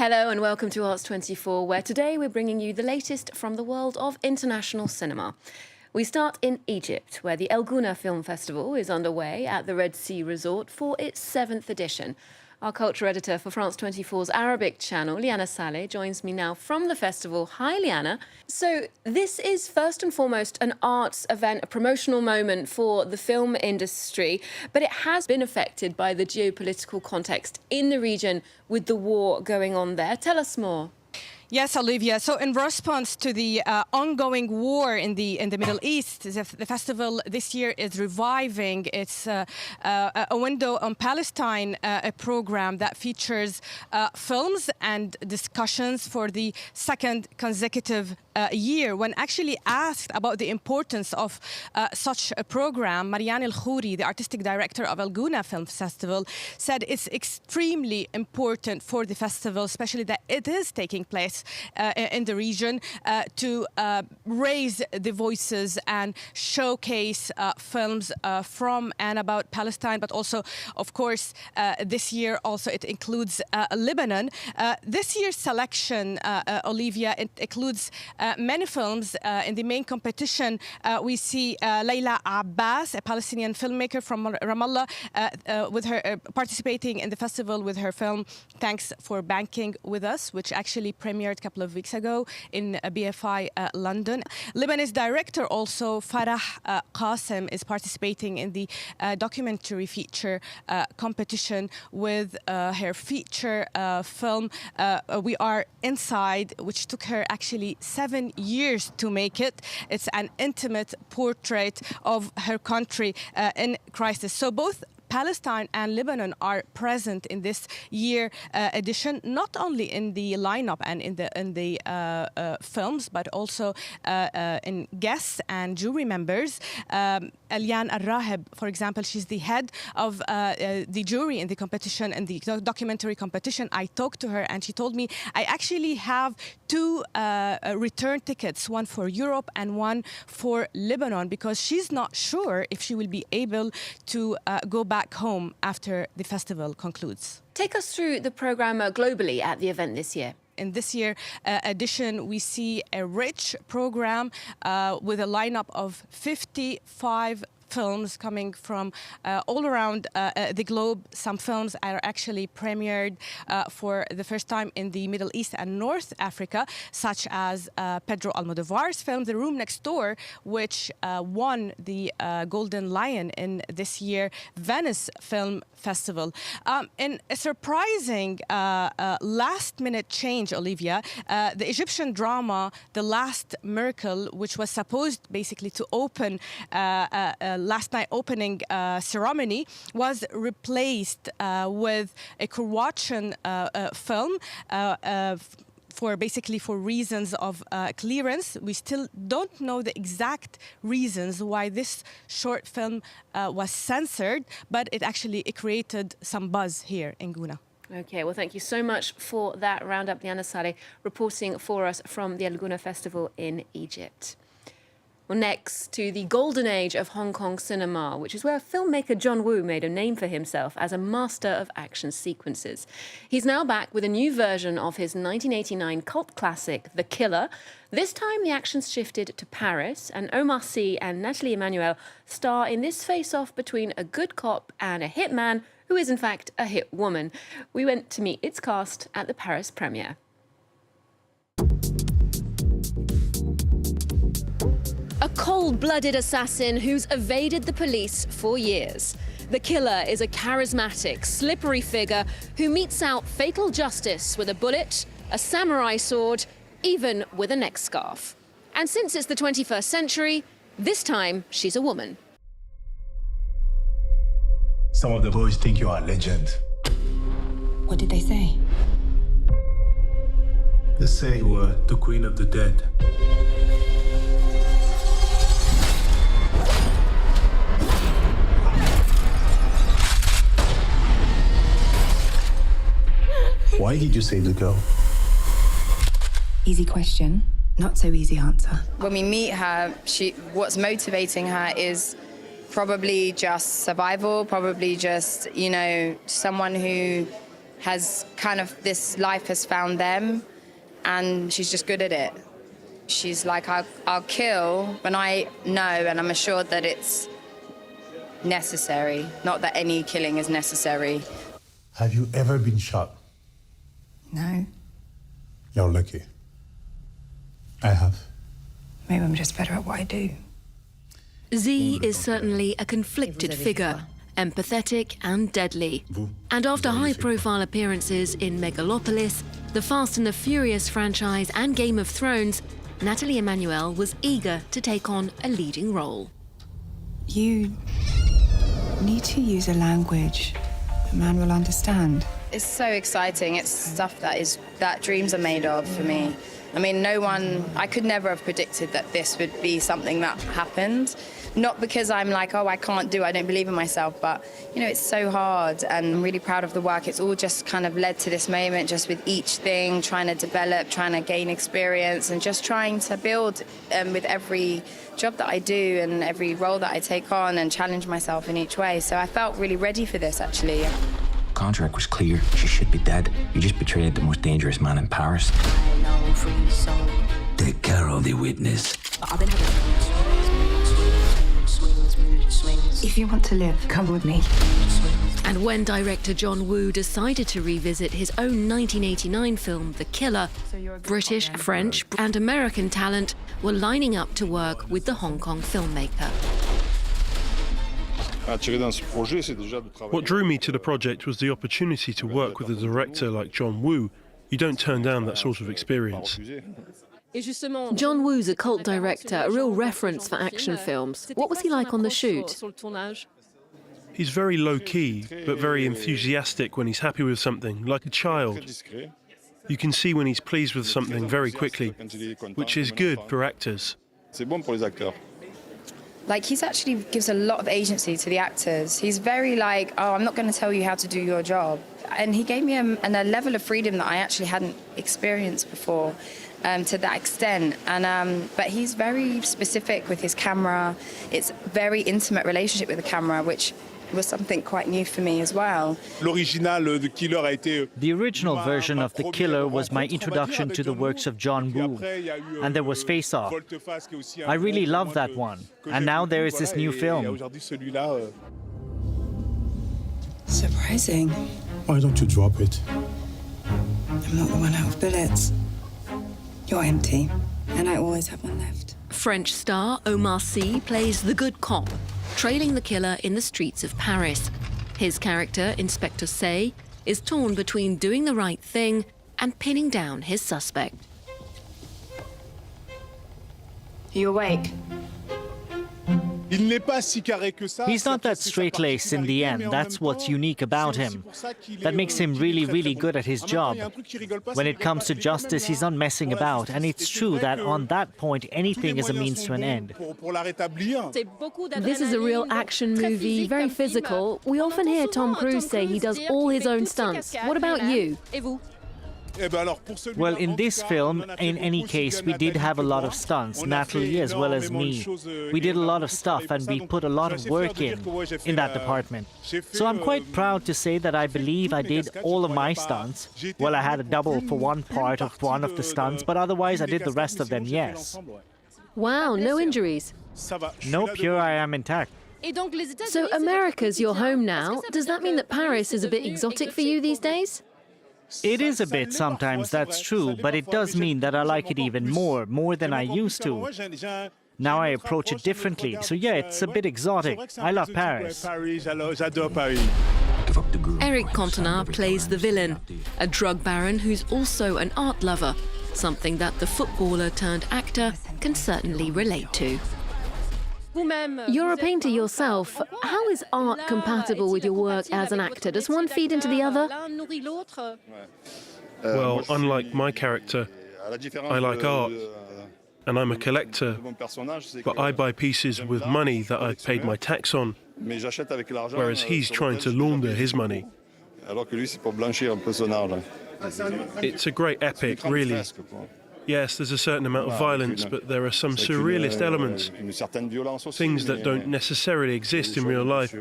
Hello and welcome to Arts 24, where today we're bringing you the latest from the world of international cinema. We start in Egypt, where the Gouna Film Festival is underway at the Red Sea Resort for its 7th edition. Our culture editor for France 24's Arabic channel, Lyana Saleh, joins me now from the festival. Hi, Lyana. So this is first and foremost an arts event, a promotional moment for the film industry, but it has been affected by the geopolitical context in the region with the war going on there. Tell us more. Yes, Olivia. So in response to the ongoing war in the Middle East, the festival this year is reviving its a window on Palestine, a program that features films and discussions for the second consecutive year. When actually asked about the importance of such a program, Marianne El-Khouri, the artistic director of Gouna Film Festival, said it's extremely important for the festival, especially that it is taking place in the region, to raise the voices and showcase films from and about Palestine, but also, of course, this year also it includes Lebanon. This year's selection, Olivia, it includes many films. In the main competition, we see Layla Abbas, a Palestinian filmmaker from Ramallah, with her participating in the festival with her film Thanks for Banking With Us, which actually premiered a couple of weeks ago in BFI London. Lebanese director also Farah Qasim is participating in the documentary feature competition with her feature film We Are Inside, which took her actually 7 years to make it. It's an intimate portrait of her country in crisis. So both Palestine and Lebanon are present in this year edition, not only in the lineup and in the films, but also in guests and jury members. Eliane Al-Raheb, for example, she's the head of the jury in the competition, in the documentary competition. I talked to her and she told me, I actually have two return tickets, one for Europe and one for Lebanon, because she's not sure if she will be able to go back home after the festival concludes. Take us through the program globally at the event this year. In this year edition, we see a rich program with a lineup of 55 films coming from all around the globe. Some films are actually premiered for the first time in the Middle East and North Africa, such as Pedro Almodovar's film The Room Next Door, which won the Golden Lion in this year Venice Film Festival. In a surprising last-minute change, Olivia, the Egyptian drama The Last Miracle, which was supposed basically to open last night opening ceremony, was replaced with a Croatian film for reasons of clearance. We still don't know the exact reasons why this short film was censored, but it created some buzz here in Gouna. Okay, well, thank you so much for that roundup, Lyana Saleh, reporting for us from the Gouna Festival in Egypt. Well, next to the golden age of Hong Kong cinema, which is where filmmaker John Woo made a name for himself as a master of action sequences. He's now back with a new version of his 1989 cult classic, The Killer. This time, the action's shifted to Paris, and Omar Sy and Nathalie Emmanuel star in this face-off between a good cop and a hitman who is, in fact, a hit woman. We went to meet its cast at the Paris premiere. A cold-blooded assassin who's evaded the police for years. The killer is a charismatic, slippery figure who metes out fatal justice with a bullet, a samurai sword, even with a neck scarf. And since it's the 21st century, this time she's a woman. Some of the boys think you are a legend. What did they say? They say you were the queen of the dead. Why did you save the girl? Easy question, not so easy answer. When we meet her, what's motivating her is probably just survival, probably just, someone who has kind of, this life has found them, and she's just good at it. She's like, I'll kill when I know and I'm assured that it's necessary, not that any killing is necessary. Have you ever been shot? No. You're lucky. I have. Maybe I'm just better at what I do. Z is certainly a conflicted figure, empathetic and deadly. And after high-profile appearances in Megalopolis, the Fast and the Furious franchise and Game of Thrones, Nathalie Emmanuel was eager to take on a leading role. You need to use a language a man will understand. It's so exciting. It's stuff that dreams are made of for me. I mean, I could never have predicted that this would be something that happened. Not because I'm like, oh, I don't believe in myself, but, you know, it's so hard, and I'm really proud of the work. It's all just kind of led to this moment, just with each thing, trying to develop, trying to gain experience, and just trying to build with every job that I do and every role that I take on, and challenge myself in each way. So I felt really ready for this, actually. Contract was clear. She should be dead. You just betrayed the most dangerous man in Paris. Take care of the witness. If you want to live, come with me. And when director John Woo decided to revisit his own 1989 film, The Killer, British, French, and American talent were lining up to work with the Hong Kong filmmaker. What drew me to the project was the opportunity to work with a director like John Woo. You don't turn down that sort of experience. John Woo's a cult director, a real reference for action films. What was he like on the shoot? He's very low-key, but very enthusiastic when he's happy with something, like a child. You can see when he's pleased with something very quickly, which is good for actors. Like, he's actually gives a lot of agency to the actors. He's very like, oh, I'm not going to tell you how to do your job. And he gave me a level of freedom that I actually hadn't experienced before, to that extent. And but he's very specific with his camera. It's a very intimate relationship with the camera, which was something quite new for me as well. The original version of The Killer was my introduction to the works of John Woo, and there was Face Off. I really loved that one, and now there is this new film. Surprising. Why don't you drop it? I'm not the one out of bullets. You're empty, and I always have one left. French star Omar Sy plays the good cop, trailing the killer in the streets of Paris. His character, Inspector Say, is torn between doing the right thing and pinning down his suspect. Are you awake? He's not that straight-laced in the end. That's what's unique about him. That makes him really, really good at his job. When it comes to justice, he's not messing about. And it's true that on that point, anything is a means to an end. This is a real action movie, very physical. We often hear Tom Cruise say he does all his own stunts. What about you? Well, in this film, in any case, we did have a lot of stunts, Nathalie as well as me. We did a lot of stuff and we put a lot of work in that department. So I'm quite proud to say that I believe I did all of my stunts. Well, I had a double for one part of one of the stunts, but otherwise I did the rest of them, yes. Wow, no injuries. Nope, here I am intact. So America's your home now. Does that mean that Paris is a bit exotic for you these days? It is a bit sometimes, that's true, but it does mean that I like it even more than I used to. Now I approach it differently, so yeah, it's a bit exotic. I love Paris. Eric Cantona plays the villain, a drug baron who's also an art lover, something that the footballer turned actor can certainly relate to. You're a painter yourself. How is art compatible with your work as an actor? Does one feed into the other? Well, unlike my character, I like art, and I'm a collector, but I buy pieces with money that I've paid my tax on, whereas he's trying to launder his money. It's a great epic, really. Yes, there's a certain amount of violence, but there are some surrealist elements, things that don't necessarily exist in real life.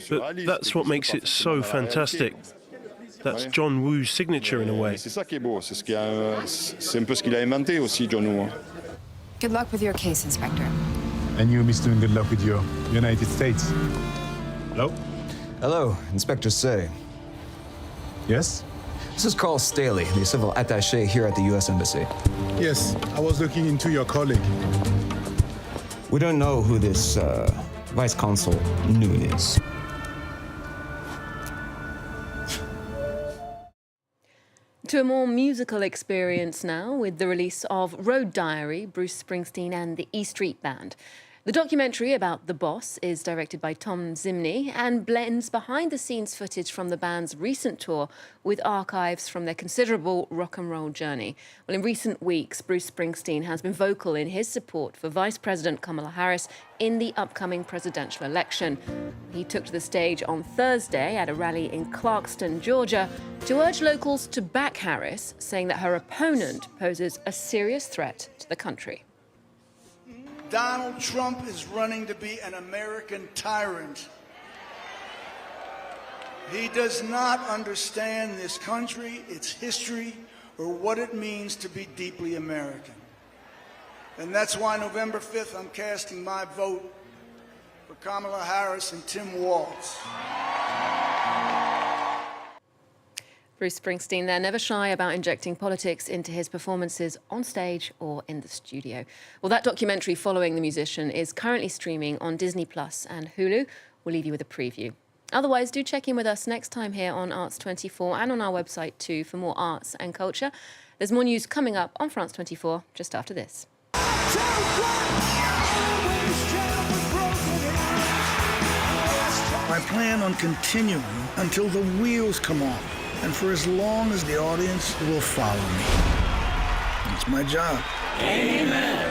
But that's what makes it so fantastic. That's John Woo's signature in a way. C'est ça qui est beau, c'est un peu ce qu'il a inventé aussi, John Woo. Good luck with your case, Inspector. And you, Mr. Good luck with your United States. Hello? Hello, Inspector Say. Yes? This is Carl Staley, the civil attaché here at the U.S. Embassy. Yes, I was looking into your colleague. We don't know who this Vice Consul Noon is. To a more musical experience now with the release of Road Diary, Bruce Springsteen and the E Street Band. The documentary about The Boss is directed by Tom Zimney and blends behind-the-scenes footage from the band's recent tour with archives from their considerable rock and roll journey. Well, in recent weeks, Bruce Springsteen has been vocal in his support for Vice President Kamala Harris in the upcoming presidential election. He took to the stage on Thursday at a rally in Clarkston, Georgia, to urge locals to back Harris, saying that her opponent poses a serious threat to the country. Donald Trump is running to be an American tyrant. He does not understand this country, its history, or what it means to be deeply American. And that's why November 5th, I'm casting my vote for Kamala Harris and Tim Walz. Bruce Springsteen there, never shy about injecting politics into his performances on stage or in the studio. Well, that documentary following the musician is currently streaming on Disney Plus and Hulu. We'll leave you with a preview. Otherwise, do check in with us next time here on Arts 24 and on our website too for more arts and culture. There's more news coming up on France 24 just after this. I plan on continuing until the wheels come off, and for as long as the audience will follow me. It's my job. Amen.